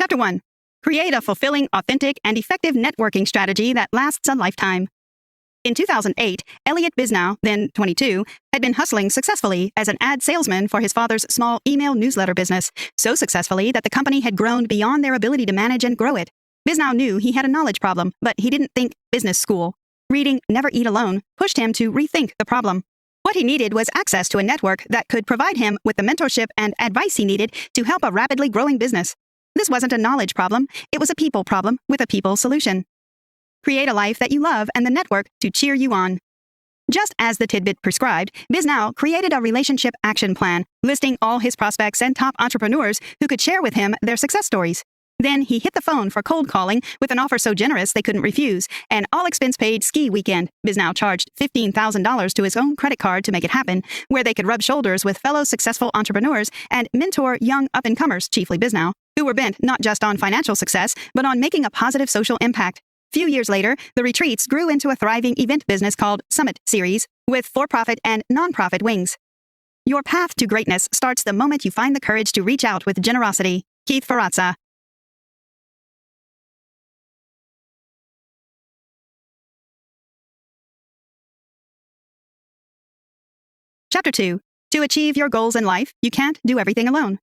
Chapter 1. Create a fulfilling, authentic, and effective networking strategy that lasts a lifetime. In 2008, Elliot Bisnow, then 22, had been hustling successfully as an ad salesman for his father's small email newsletter business, so successfully that the company had grown beyond their ability to manage and grow it. Bisnow knew he had a knowledge problem, but he didn't think business school. Reading Never Eat Alone pushed him to rethink the problem. What he needed was access to a network that could provide him with the mentorship and advice he needed to help a rapidly growing business. This wasn't a knowledge problem, it was a people problem with a people solution. Create a life that you love and the network to cheer you on. Just as the tidbit prescribed, Bisnow created a relationship action plan, listing all his prospects and top entrepreneurs who could share with him their success stories. Then he hit the phone for cold calling with an offer so generous they couldn't refuse, an all-expense-paid ski weekend. Bisnow charged $15,000 to his own credit card to make it happen, where they could rub shoulders with fellow successful entrepreneurs and mentor young up-and-comers, chiefly Bisnow, who were bent not just on financial success, but on making a positive social impact. Few years later, the retreats grew into a thriving event business called Summit Series, with for-profit and non-profit wings. Your path to greatness starts the moment you find the courage to reach out with generosity. Keith Ferrazza. Chapter 2. To achieve your goals in life, you can't do everything alone.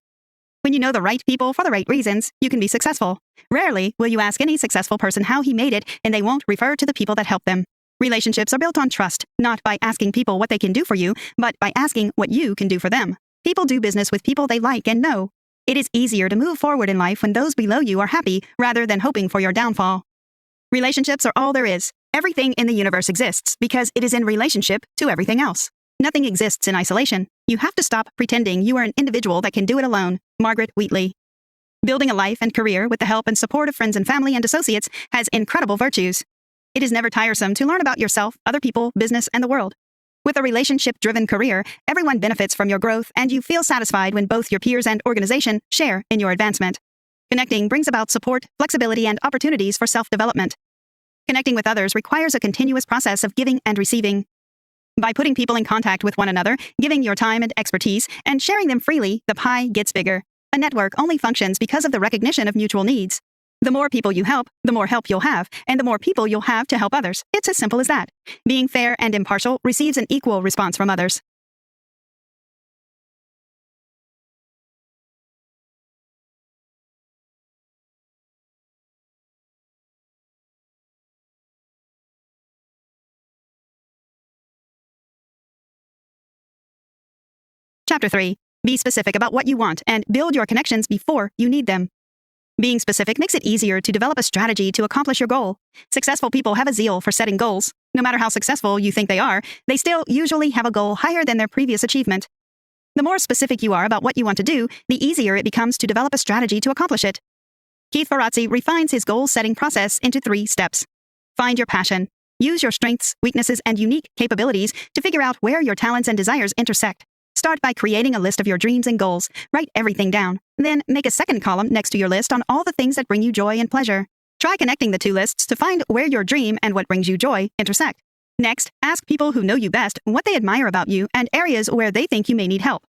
When you know the right people for the right reasons, you can be successful. Rarely will you ask any successful person how he made it, and they won't refer to the people that helped them. Relationships are built on trust, not by asking people what they can do for you, but by asking what you can do for them. People do business with people they like and know. It is easier to move forward in life when those below you are happy rather than hoping for your downfall. Relationships are all there is. Everything in the universe exists because it is in relationship to everything else. Nothing exists in isolation. You have to stop pretending you are an individual that can do it alone. Margaret Wheatley. Building a life and career with the help and support of friends and family and associates has incredible virtues. It is never tiresome to learn about yourself, other people, business, and the world. With a relationship-driven career, everyone benefits from your growth, and you feel satisfied when both your peers and organization share in your advancement. Connecting brings about support, flexibility, and opportunities for self-development. Connecting with others requires a continuous process of giving and receiving. By putting people in contact with one another, giving your time and expertise, and sharing them freely, the pie gets bigger. A network only functions because of the recognition of mutual needs. The more people you help, the more help you'll have, and the more people you'll have to help others. It's as simple as that. Being fair and impartial receives an equal response from others. Chapter 3. Be specific about what you want and build your connections before you need them. Being specific makes it easier to develop a strategy to accomplish your goal. Successful people have a zeal for setting goals. No matter how successful you think they are, they still usually have a goal higher than their previous achievement. The more specific you are about what you want to do, the easier it becomes to develop a strategy to accomplish it. Keith Ferrazza refines his goal-setting process into 3 steps. Find your passion. Use your strengths, weaknesses, and unique capabilities to figure out where your talents and desires intersect. Start by creating a list of your dreams and goals. Write everything down. Then make a second column next to your list on all the things that bring you joy and pleasure. Try connecting the 2 lists to find where your dream and what brings you joy intersect. Next, ask people who know you best what they admire about you and areas where they think you may need help.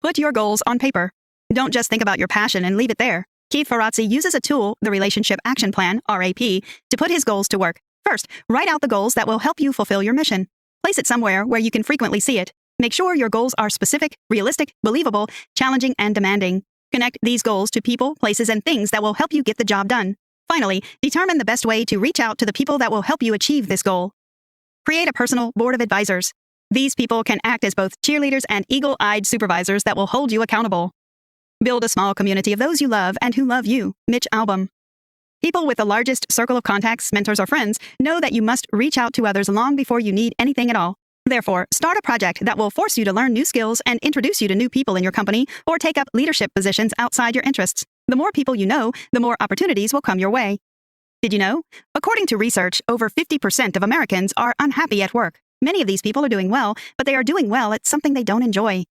Put your goals on paper. Don't just think about your passion and leave it there. Keith Ferrazza uses a tool, the Relationship Action Plan, RAP, to put his goals to work. First, write out the goals that will help you fulfill your mission. Place it somewhere where you can frequently see it. Make sure your goals are specific, realistic, believable, challenging, and demanding. Connect these goals to people, places, and things that will help you get the job done. Finally, determine the best way to reach out to the people that will help you achieve this goal. Create a personal board of advisors. These people can act as both cheerleaders and eagle-eyed supervisors that will hold you accountable. Build a small community of those you love and who love you. Mitch Albom. People with the largest circle of contacts, mentors, or friends know that you must reach out to others long before you need anything at all. Therefore, start a project that will force you to learn new skills and introduce you to new people in your company or take up leadership positions outside your interests. The more people you know, the more opportunities will come your way. Did you know? According to research, over 50% of Americans are unhappy at work. Many of these people are doing well, but they are doing well at something they don't enjoy.